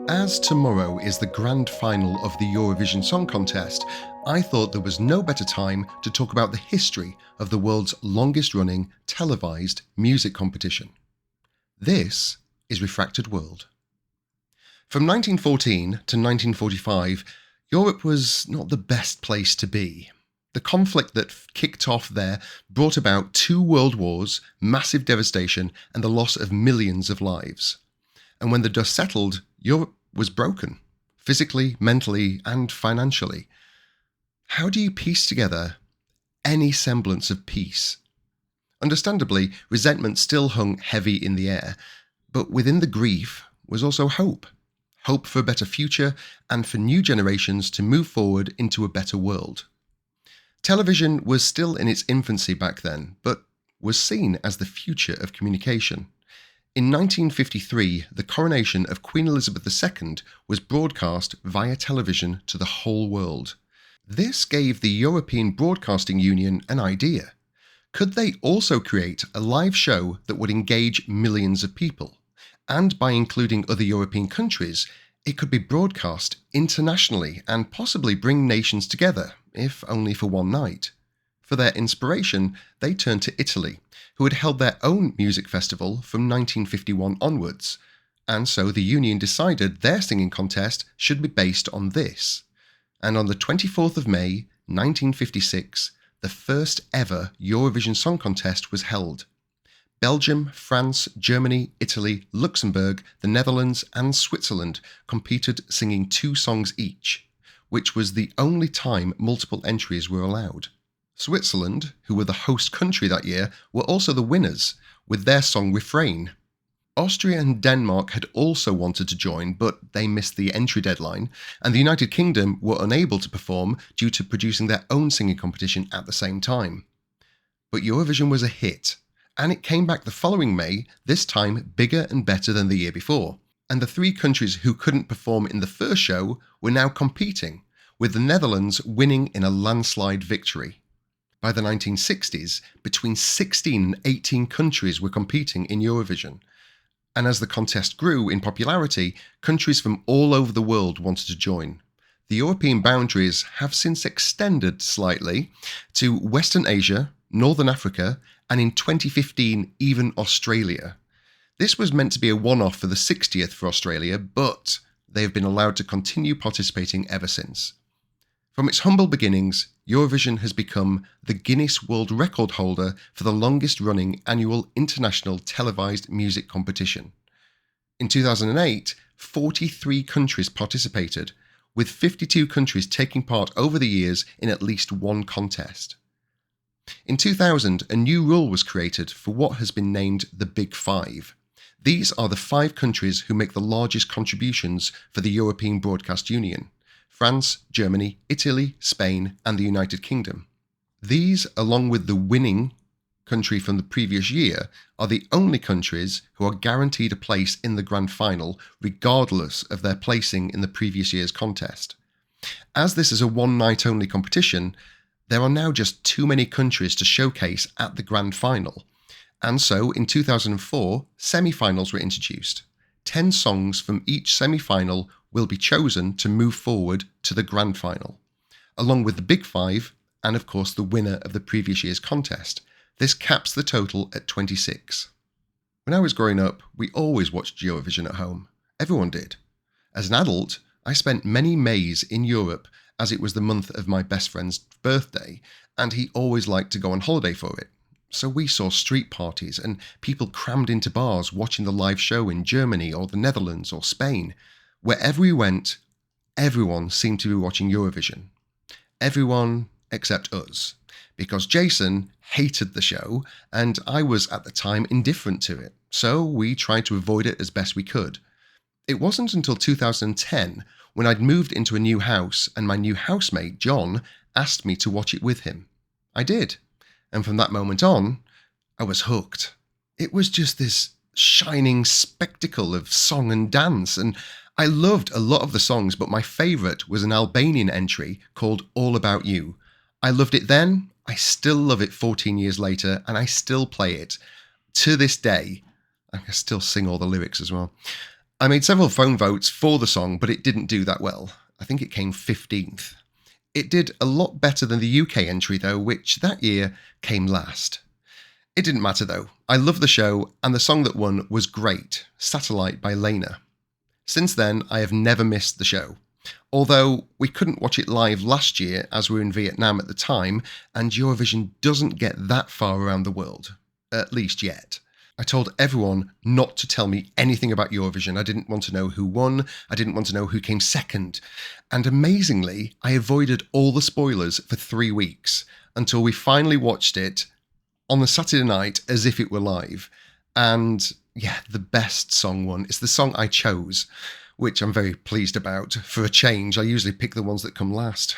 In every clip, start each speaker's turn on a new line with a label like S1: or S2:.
S1: As tomorrow is the grand final of the Eurovision Song Contest, I thought there was no better time to talk about the history of the world's longest running televised music competition. This is Refracted World. From 1914 to 1945, Europe was not the best place to be. The conflict that kicked off there brought about 2 world wars, massive devastation, and the loss of millions of lives. And when the dust settled, Europe was broken, physically, mentally, and financially. How do you piece together any semblance of peace? Understandably, resentment still hung heavy in the air, but within the grief was also hope. Hope for a better future and for new generations to move forward into a better world. Television was still in its infancy back then, but was seen as the future of communication. In 1953, the coronation of Queen Elizabeth II was broadcast via television to the whole world. This gave the European Broadcasting Union an idea. Could they also create a live show that would engage millions of people? And by including other European countries, it could be broadcast internationally and possibly bring nations together, if only for one night. For their inspiration, they turned to Italy, who had held their own music festival from 1951 onwards, and so the union decided their singing contest should be based on this. And on the 24th of May, 1956, the first ever Eurovision Song Contest was held. Belgium, France, Germany, Italy, Luxembourg, the Netherlands and Switzerland competed singing 2 songs each, which was the only time multiple entries were allowed. Switzerland, who were the host country that year, were also the winners, with their song Refrain. Austria and Denmark had also wanted to join, but they missed the entry deadline, and the United Kingdom were unable to perform due to producing their own singing competition at the same time. But Eurovision was a hit, and it came back the following May, this time bigger and better than the year before. And the 3 countries who couldn't perform in the first show were now competing, with the Netherlands winning in a landslide victory. By the 1960s, between 16 and 18 countries were competing in Eurovision. And as the contest grew in popularity, countries from all over the world wanted to join. The European boundaries have since extended slightly to Western Asia, Northern Africa, and in 2015, even Australia. This was meant to be a one-off for the 60th for Australia, but they have been allowed to continue participating ever since. From its humble beginnings, Eurovision has become the Guinness World Record holder for the longest-running annual international televised music competition. In 2008, 43 countries participated, with 52 countries taking part over the years in at least one contest. In 2000, a new rule was created for what has been named the Big Five. These are the 5 countries who make the largest contributions for the European Broadcast Union: France, Germany, Italy, Spain, and the United Kingdom. These, along with the winning country from the previous year, are the only countries who are guaranteed a place in the grand final, regardless of their placing in the previous year's contest. As this is a one-night-only competition, there are now just too many countries to showcase at the grand final. And so, in 2004, semi-finals were introduced. 10 songs from each semi-final will be chosen to move forward to the grand final, along with the Big Five and, of course, the winner of the previous year's contest. This caps the total at 26. When I was growing up, we always watched Eurovision at home. Everyone did. As an adult, I spent many Mays in Europe, as it was the month of my best friend's birthday, and he always liked to go on holiday for it. So we saw street parties and people crammed into bars watching the live show in Germany or the Netherlands or Spain. Wherever we went, everyone seemed to be watching Eurovision. Everyone except us, because Jason hated the show and I was at the time indifferent to it, so we tried to avoid it as best we could. It wasn't until 2010 when I'd moved into a new house and my new housemate, John, asked me to watch it with him. I did. And from that moment on, I was hooked. It was just this shining spectacle of song and dance, and I loved a lot of the songs, but my favourite was an Albanian entry called All About You. I loved it then, I still love it 14 years later, and I still play it. To this day, I can still sing all the lyrics as well. I made several phone votes for the song, but it didn't do that well. I think it came 15th. It did a lot better than the UK entry though, which that year came last. It didn't matter though. I love the show, and the song that won was great, Satellite by Lena. Since then, I have never missed the show. Although we couldn't watch it live last year as we were in Vietnam at the time, and Eurovision doesn't get that far around the world. At least yet. I told everyone not to tell me anything about Eurovision. I didn't want to know who won. I didn't want to know who came second. And amazingly, I avoided all the spoilers for 3 weeks until we finally watched it on the Saturday night as if it were live. And yeah, the best song won. It's the song I chose, which I'm very pleased about. For a change, I usually pick the ones that come last.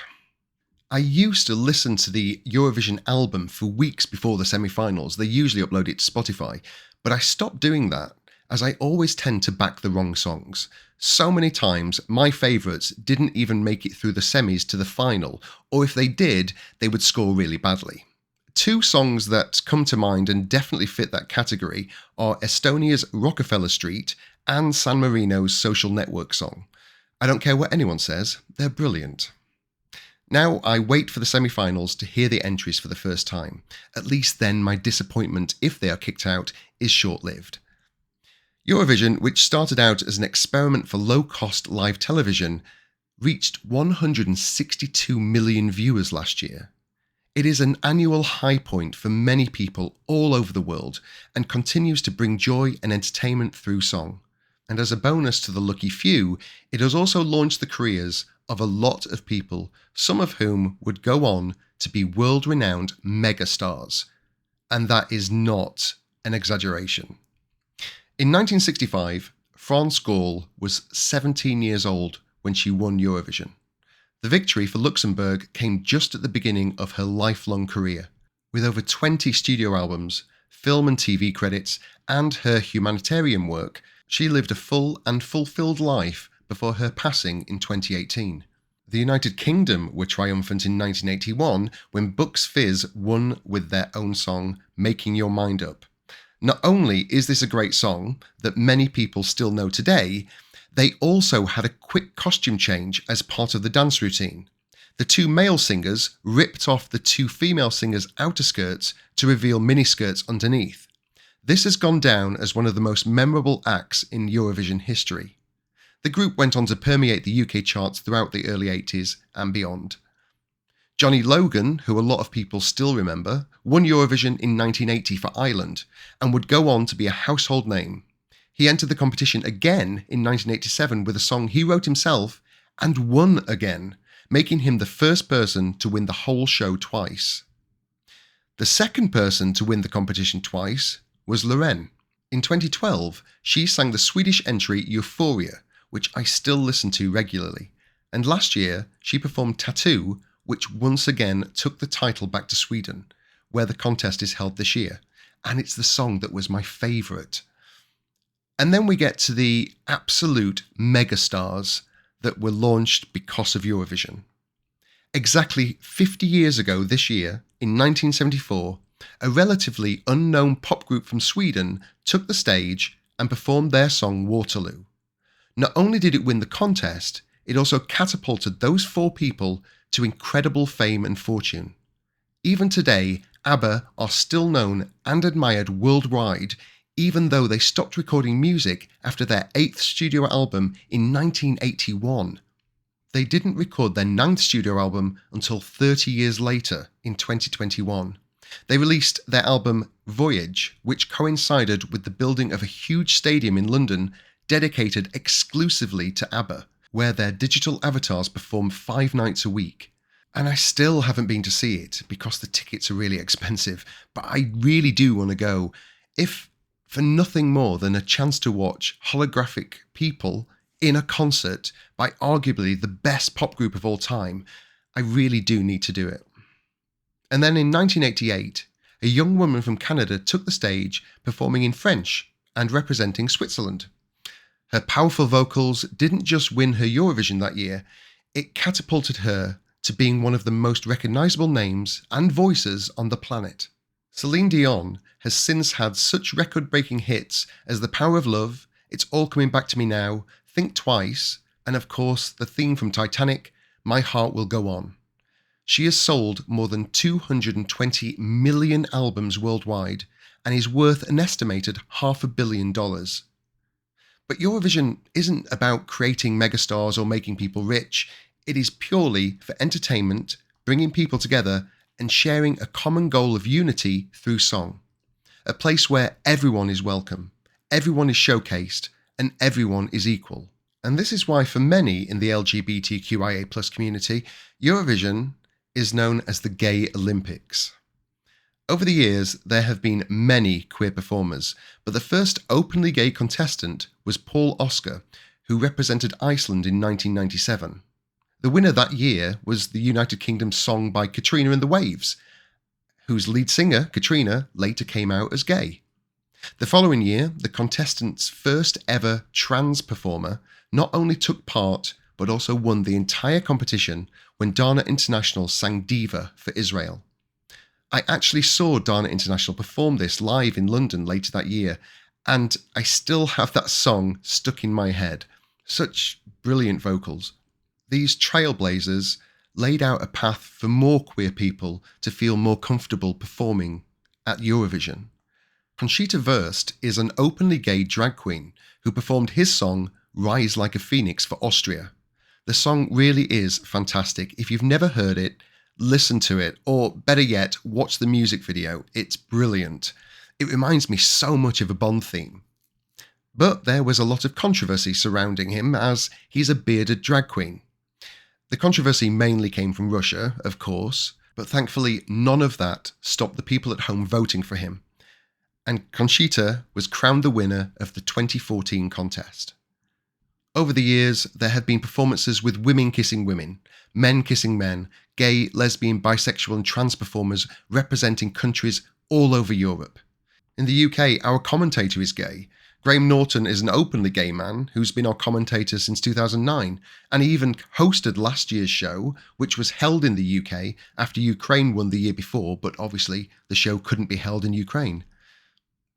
S1: I used to listen to the Eurovision album for weeks before the semi-finals. They usually upload it to Spotify, but I stopped doing that as I always tend to back the wrong songs. So many times, my favourites didn't even make it through the semis to the final, or if they did, they would score really badly. 2 songs that come to mind and definitely fit that category are Estonia's Rockefeller Street and San Marino's Social Network song. I don't care what anyone says, they're brilliant. Now I wait for the semi-finals to hear the entries for the first time. At least then my disappointment, if they are kicked out, is short-lived. Eurovision, which started out as an experiment for low-cost live television, reached 162 million viewers last year. It is an annual high point for many people all over the world and continues to bring joy and entertainment through song. And as a bonus to the lucky few, it has also launched the careers of a lot of people, some of whom would go on to be world-renowned megastars. And that is not an exaggeration. In 1965, France Gall was 17 years old when she won Eurovision. The victory for Luxembourg came just at the beginning of her lifelong career. With over 20 studio albums, film and TV credits, and her humanitarian work, she lived a full and fulfilled life before her passing in 2018. The United Kingdom were triumphant in 1981 when Bucks Fizz won with their own song, Making Your Mind Up. Not only is this a great song that many people still know today, they also had a quick costume change as part of the dance routine. The 2 male singers ripped off the 2 female singers' outer skirts to reveal miniskirts underneath. This has gone down as one of the most memorable acts in Eurovision history. The group went on to permeate the UK charts throughout the early 80s and beyond. Johnny Logan, who a lot of people still remember, won Eurovision in 1980 for Ireland and would go on to be a household name. He entered the competition again in 1987 with a song he wrote himself and won again, making him the first person to win the whole show twice. The second person to win the competition twice was Loreen. In 2012, she sang the Swedish entry Euphoria, which I still listen to regularly, and last year she performed Tattoo, which once again took the title back to Sweden, where the contest is held this year, and it's the song that was my favourite. And then we get to the absolute megastars that were launched because of Eurovision. Exactly 50 years ago this year, in 1974, a relatively unknown pop group from Sweden took the stage and performed their song Waterloo. Not only did it win the contest, it also catapulted those 4 people to incredible fame and fortune. Even today, ABBA are still known and admired worldwide, even though they stopped recording music after their 8th studio album in 1981. They didn't record their 9th studio album until 30 years later, in 2021. They released their album Voyage, which coincided with the building of a huge stadium in London dedicated exclusively to ABBA, where their digital avatars perform 5 nights a week. And I still haven't been to see it because the tickets are really expensive, but I really do want to go, if for nothing more than a chance to watch holographic people in a concert by arguably the best pop group of all time. I really do need to do it. And then in 1988, a young woman from Canada took the stage performing in French and representing Switzerland. Her powerful vocals didn't just win her Eurovision that year, it catapulted her to being one of the most recognisable names and voices on the planet. Celine Dion has since had such record-breaking hits as The Power of Love, It's All Coming Back to Me Now, Think Twice, and of course the theme from Titanic, My Heart Will Go On. She has sold more than 220 million albums worldwide and is worth an estimated $500 million. But Eurovision isn't about creating megastars or making people rich. It is purely for entertainment, bringing people together and sharing a common goal of unity through song. A place where everyone is welcome, everyone is showcased, and everyone is equal. And this is why for many in the LGBTQIA+ community, Eurovision is known as the Gay Olympics. Over the years, there have been many queer performers, but the first openly gay contestant was Paul Oscar, who represented Iceland in 1997. The winner that year was the United Kingdom song by Katrina and the Waves, whose lead singer, Katrina, later came out as gay. The following year, the contestant's first ever trans performer not only took part, but also won the entire competition when Dana International sang Diva for Israel. I actually saw Dana International perform this live in London later that year, and I still have that song stuck in my head. Such brilliant vocals. These trailblazers laid out a path for more queer people to feel more comfortable performing at Eurovision. Conchita Wurst is an openly gay drag queen who performed his song Rise Like a Phoenix for Austria. The song really is fantastic. If you've never heard it, listen to it, or better yet, watch the music video. It's brilliant. It reminds me so much of a Bond theme. But there was a lot of controversy surrounding him as he's a bearded drag queen. The controversy mainly came from Russia, of course, but thankfully none of that stopped the people at home voting for him. And Conchita was crowned the winner of the 2014 contest. Over the years, there have been performances with women kissing women, men kissing men, gay, lesbian, bisexual and trans performers representing countries all over Europe. In the UK, our commentator is gay. Graham Norton is an openly gay man who's been our commentator since 2009, and he even hosted last year's show, which was held in the UK after Ukraine won the year before, but obviously the show couldn't be held in Ukraine.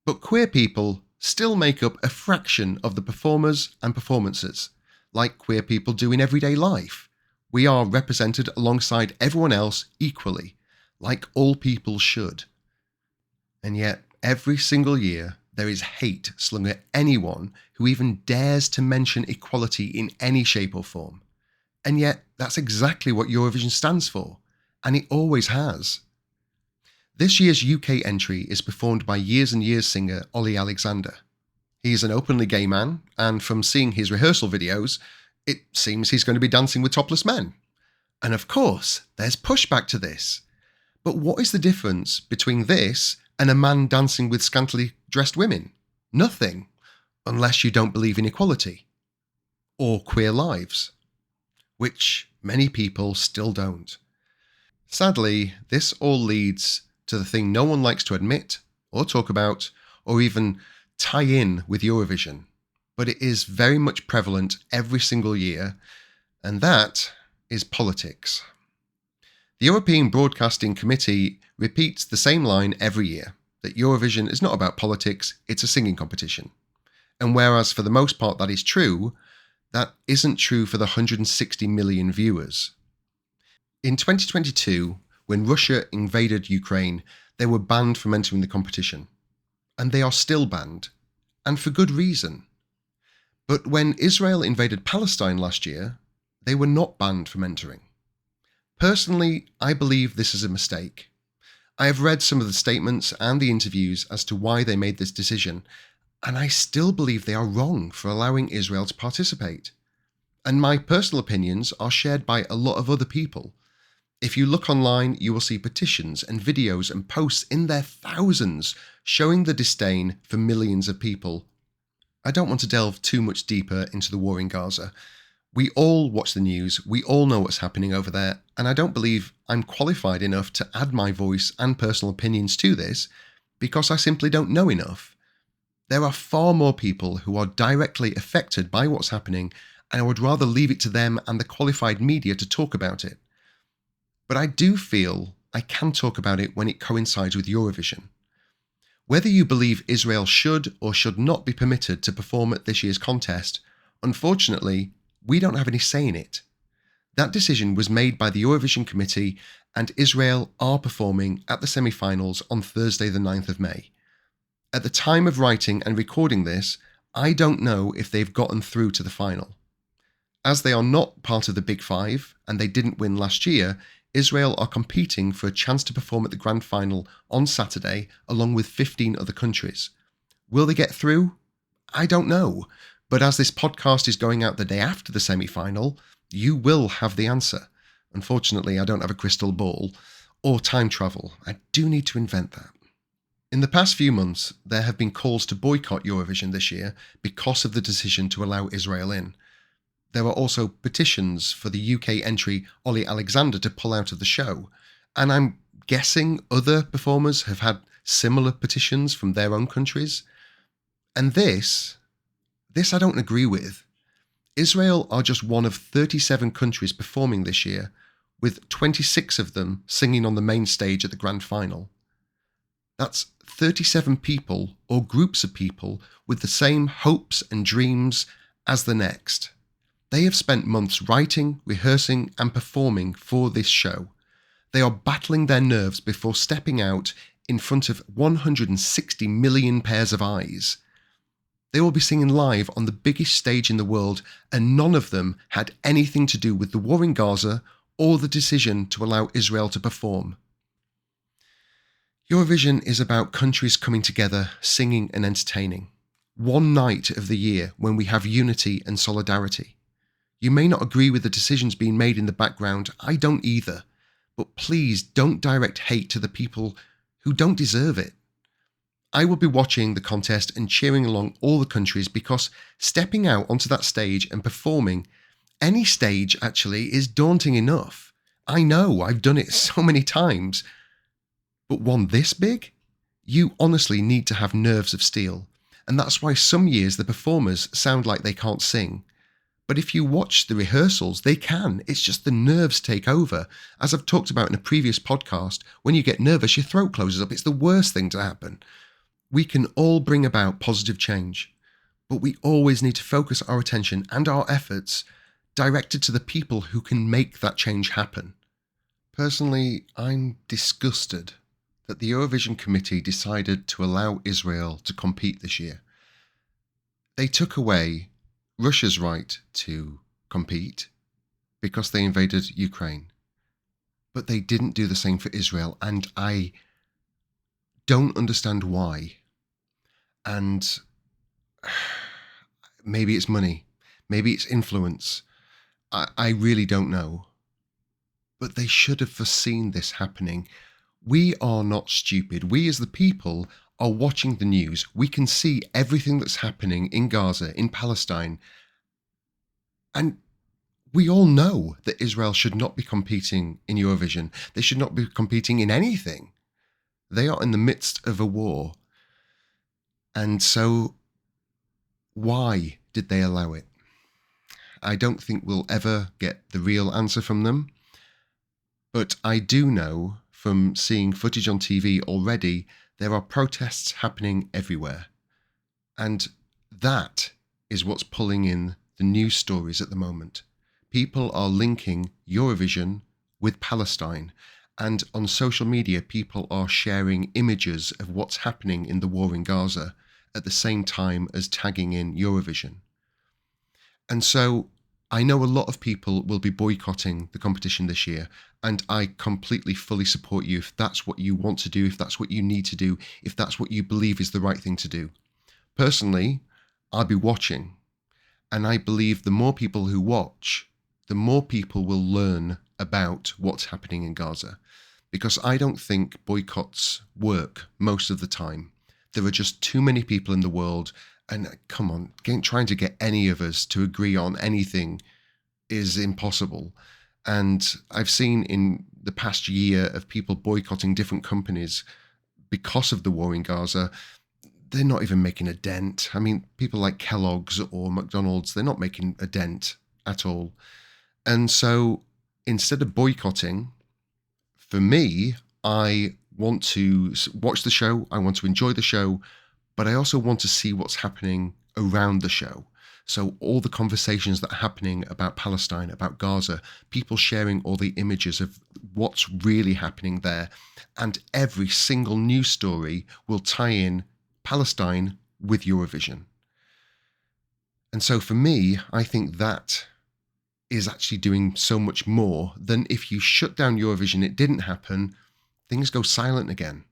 S1: But queer people still make up a fraction of the performers and performances, like queer people do in everyday life. We are represented alongside everyone else equally, like all people should. And yet, every single year, there is hate slung at anyone who even dares to mention equality in any shape or form. And yet, that's exactly what Eurovision stands for, and it always has. This year's UK entry is performed by Years and Years singer Ollie Alexander. He is an openly gay man, and from seeing his rehearsal videos, it seems he's going to be dancing with topless men. And of course, there's pushback to this. But what is the difference between this and a man dancing with scantily dressed women? Nothing, unless you don't believe in equality. Or queer lives. Which many people still don't. Sadly, this all leads to the thing no one likes to admit, or talk about, or even tie in with Eurovision. But it is very much prevalent every single year, and that is politics. The European Broadcasting Committee repeats the same line every year, that Eurovision is not about politics, it's a singing competition. And whereas for the most part that is true, that isn't true for the 160 million viewers. In 2022, when Russia invaded Ukraine, they were banned from entering the competition. And they are still banned, and for good reason. But when Israel invaded Palestine last year, they were not banned from entering. Personally, I believe this is a mistake. I have read some of the statements and the interviews as to why they made this decision, and I still believe they are wrong for allowing Israel to participate. And my personal opinions are shared by a lot of other people. If you look online, you will see petitions and videos and posts in their thousands showing the disdain for millions of people. I don't want to delve too much deeper into the war in Gaza. We all watch the news, we all know what's happening over there, and I don't believe I'm qualified enough to add my voice and personal opinions to this because I simply don't know enough. There are far more people who are directly affected by what's happening, and I would rather leave it to them and the qualified media to talk about it. But I do feel I can talk about it when it coincides with Eurovision. Whether you believe Israel should or should not be permitted to perform at this year's contest, unfortunately, we don't have any say in it. That decision was made by the Eurovision Committee, and Israel are performing at the semi-finals on Thursday the 9th of May. At the time of writing and recording this, I don't know if they've gotten through to the final. As they are not part of the Big Five, and they didn't win last year, Israel are competing for a chance to perform at the grand final on Saturday, along with 15 other countries. Will they get through? I don't know. But as this podcast is going out the day after the semi-final, you will have the answer. Unfortunately, I don't have a crystal ball or time travel. I do need to invent that. In the past few months, there have been calls to boycott Eurovision this year because of the decision to allow Israel in. There are also petitions for the UK entry Ollie Alexander to pull out of the show, and I'm guessing other performers have had similar petitions from their own countries. And this I don't agree with. Israel are just one of 37 countries performing this year, with 26 of them singing on the main stage at the grand final. That's 37 people or groups of people with the same hopes and dreams as the next. They have spent months writing, rehearsing and performing for this show. They are battling their nerves before stepping out in front of 160 million pairs of eyes. They will be singing live on the biggest stage in the world, and none of them had anything to do with the war in Gaza or the decision to allow Israel to perform. Eurovision is about countries coming together, singing and entertaining. One night of the year when we have unity and solidarity. You may not agree with the decisions being made in the background, I don't either, but please don't direct hate to the people who don't deserve it. I will be watching the contest and cheering along all the countries, because stepping out onto that stage and performing, any stage actually, is daunting enough. I know, I've done it so many times. But one this big? You honestly need to have nerves of steel. And that's why some years the performers sound like they can't sing. But if you watch the rehearsals, they can. It's just the nerves take over. As I've talked about in a previous podcast, when you get nervous, your throat closes up. It's the worst thing to happen. We can all bring about positive change, but we always need to focus our attention and our efforts directed to the people who can make that change happen. Personally, I'm disgusted that the Eurovision Committee decided to allow Israel to compete this year. They took away Russia's right to compete because they invaded Ukraine. But they didn't do the same for Israel, and I don't understand why. And maybe it's money, maybe it's influence. I really don't know. But they should have foreseen this happening. We are not stupid. We as the people are watching the news. We can see everything that's happening in Gaza, in Palestine. And we all know that Israel should not be competing in Eurovision. They should not be competing in anything. They are in the midst of a war. And so, why did they allow it? I don't think we'll ever get the real answer from them. But I do know from seeing footage on TV already, there are protests happening everywhere. And that is what's pulling in the news stories at the moment. People are linking Eurovision with Palestine. And on social media, people are sharing images of what's happening in the war in Gaza at the same time as tagging in Eurovision. And so I know a lot of people will be boycotting the competition this year, and I completely, fully support you if that's what you want to do, if that's what you need to do, if that's what you believe is the right thing to do. Personally, I'll be watching, and I believe the more people who watch, the more people will learn about what's happening in Gaza, because I don't think boycotts work most of the time. There are just too many people in the world, and come on, trying to get any of us to agree on anything is impossible. And I've seen in the past year of people boycotting different companies because of the war in Gaza. They're not even making a dent. I mean, people like Kellogg's or McDonald's, they're not making a dent at all. And so instead of boycotting, for me, I want to watch the show, I want to enjoy the show, but I also want to see what's happening around the show. So all the conversations that are happening about Palestine, about Gaza, people sharing all the images of what's really happening there. And every single news story will tie in Palestine with Eurovision. And so for me, I think that is actually doing so much more than if you shut down Eurovision, it didn't happen, things go silent again.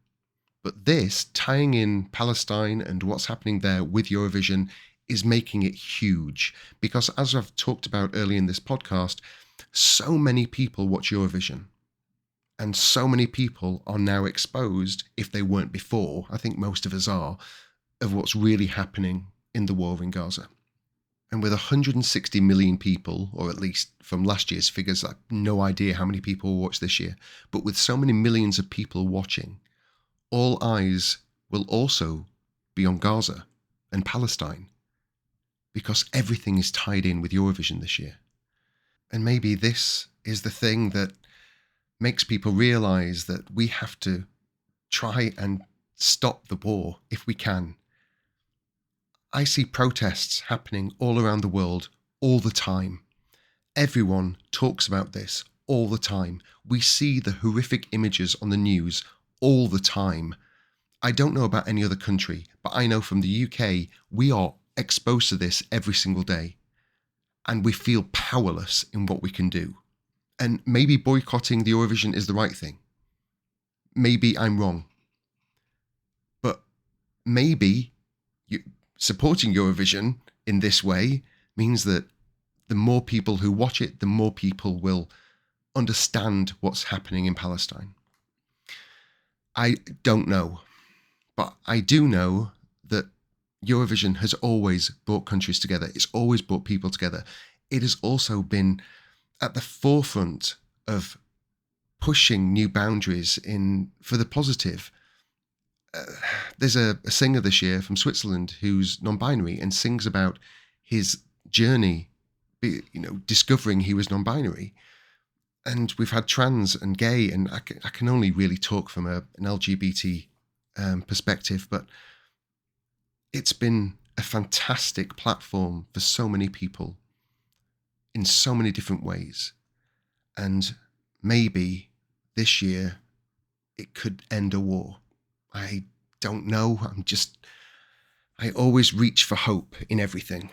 S1: But this, tying in Palestine and what's happening there with Eurovision, is making it huge. Because as I've talked about earlier in this podcast, so many people watch Eurovision. And so many people are now exposed, if they weren't before, I think most of us are, of what's really happening in the war in Gaza. And with 160 million people, or at least from last year's figures, I have no idea how many people watch this year, but with so many millions of people watching, all eyes will also be on Gaza and Palestine, because everything is tied in with Eurovision this year. And maybe this is the thing that makes people realize that we have to try and stop the war if we can. I see protests happening all around the world all the time. Everyone talks about this all the time. We see the horrific images on the news all the time. I don't know about any other country, but I know from the UK, we are exposed to this every single day. And we feel powerless in what we can do. And maybe boycotting the Eurovision is the right thing. Maybe I'm wrong. But maybe supporting Eurovision in this way means that the more people who watch it, the more people will understand what's happening in Palestine. I don't know, but I do know that Eurovision has always brought countries together. It's always brought people together. It has also been at the forefront of pushing new boundaries for the positive. There's a singer this year from Switzerland who's non-binary and sings about his journey, discovering he was non-binary. And we've had trans and gay, and I can only really talk from an LGBT perspective, but it's been a fantastic platform for so many people in so many different ways. And maybe this year it could end a war. I don't know. I always reach for hope in everything.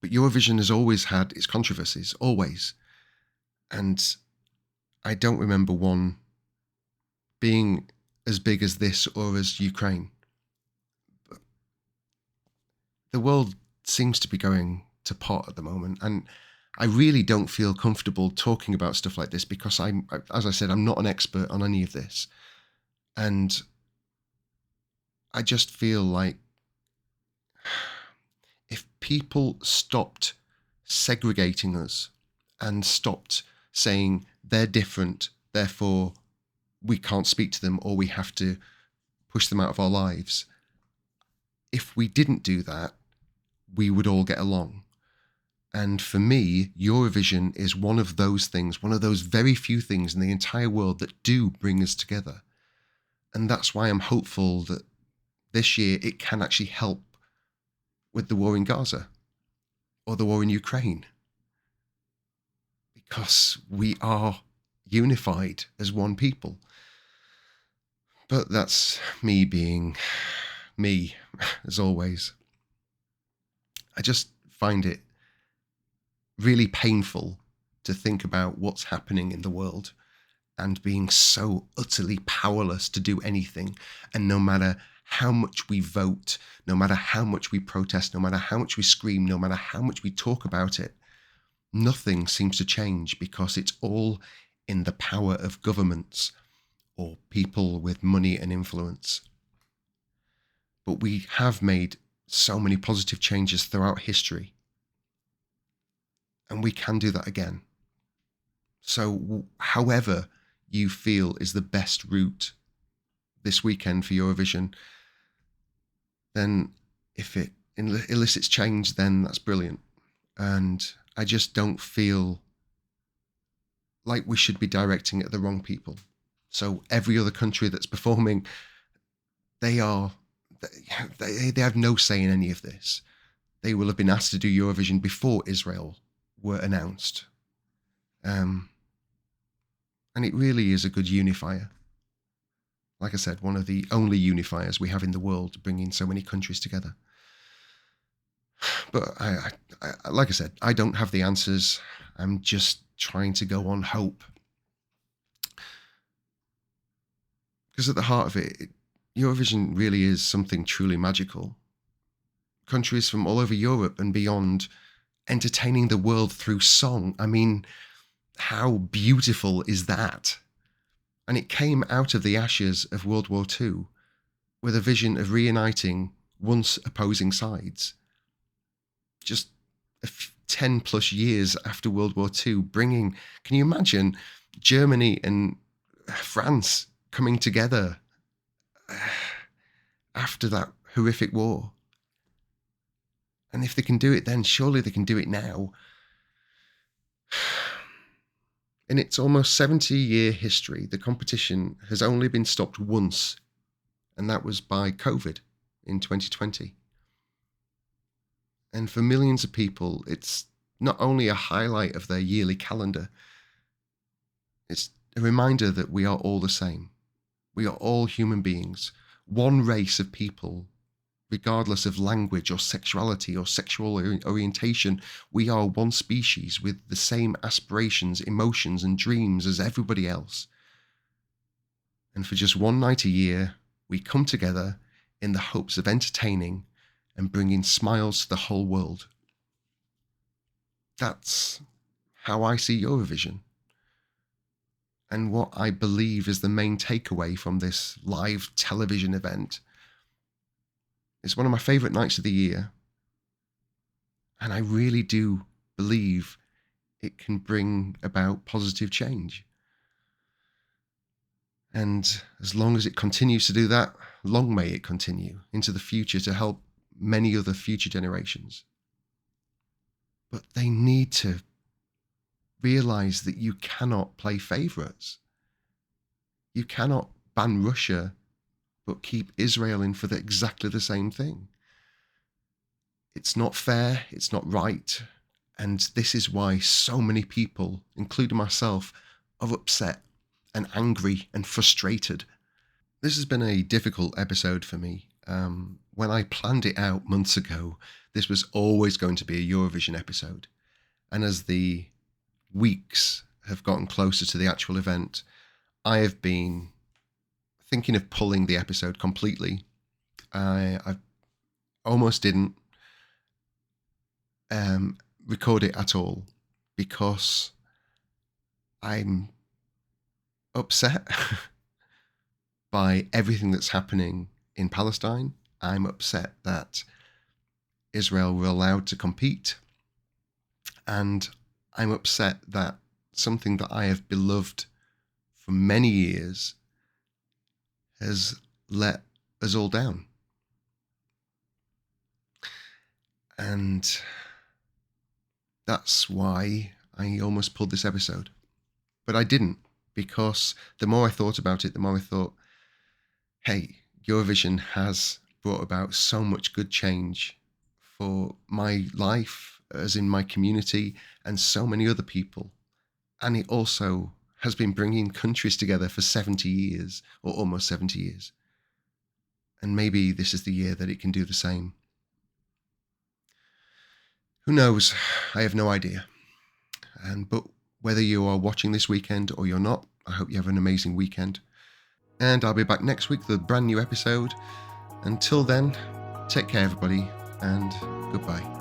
S1: But Eurovision has always had its controversies, always. And I don't remember one being as big as this or as Ukraine. But the world seems to be going to pot at the moment. And I really don't feel comfortable talking about stuff like this because as I said, I'm not an expert on any of this. And I just feel like if people stopped segregating us and stopped saying they're different, therefore we can't speak to them or we have to push them out of our lives, if we didn't do that, we would all get along. And for me, Eurovision is one of those things, one of those very few things in the entire world that do bring us together. And that's why I'm hopeful that this year it can actually help with the war in Gaza or the war in Ukraine. Because we are unified as one people. But that's me being me, as always. I just find it really painful to think about what's happening in the world and being so utterly powerless to do anything. And no matter how much we vote, no matter how much we protest, no matter how much we scream, no matter how much we talk about it, nothing seems to change because it's all in the power of governments or people with money and influence. But we have made so many positive changes throughout history. And we can do that again. So however you feel is the best route this weekend for Eurovision, then if it elicits change, then that's brilliant. And I just don't feel like we should be directing it at the wrong people. So every other country that's performing, they have no say in any of this. They will have been asked to do Eurovision before Israel were announced. And it really is a good unifier. Like I said, one of the only unifiers we have in the world, bringing so many countries together. But like I said, I don't have the answers. I'm just trying to go on hope. Because at the heart of it, Eurovision really is something truly magical. Countries from all over Europe and beyond entertaining the world through song. I mean, how beautiful is that? And it came out of the ashes of World War II with a vision of reuniting once opposing sides. Just 10 plus years after World War II, can you imagine Germany and France coming together after that horrific war? And if they can do it then, surely they can do it now. In its almost 70-year history, the competition has only been stopped once, and that was by COVID in 2020. And for millions of people, it's not only a highlight of their yearly calendar, it's a reminder that we are all the same. We are all human beings, one race of people, regardless of language or sexuality or sexual orientation. We are one species with the same aspirations, emotions, and dreams as everybody else. And for just one night a year, we come together in the hopes of entertaining and bringing smiles to the whole world. That's how I see Eurovision. And what I believe is the main takeaway from this live television event. It's one of my favourite nights of the year. And I really do believe it can bring about positive change. And as long as it continues to do that, long may it continue into the future to help many other future generations. But they need to realise that you cannot play favourites. You cannot ban Russia but keep Israel in for exactly the same thing. It's not fair, it's not right, and this is why so many people, including myself, are upset and angry and frustrated. This has been a difficult episode for me. When I planned it out months ago, this was always going to be a Eurovision episode. And as the weeks have gotten closer to the actual event, I have been thinking of pulling the episode completely. I almost didn't record it at all because I'm upset by everything that's happening in Palestine. I'm upset that Israel were allowed to compete. And I'm upset that something that I have beloved for many years has let us all down. And that's why I almost pulled this episode. But I didn't, because the more I thought about it, the more I thought, hey, Eurovision has brought about so much good change for my life, as in my community, and so many other people. And it also has been bringing countries together for 70 years, or almost 70 years. And maybe this is the year that it can do the same. Who knows? I have no idea. But whether you are watching this weekend or you're not, I hope you have an amazing weekend. And I'll be back next week with a brand new episode. Until then, take care everybody, and goodbye.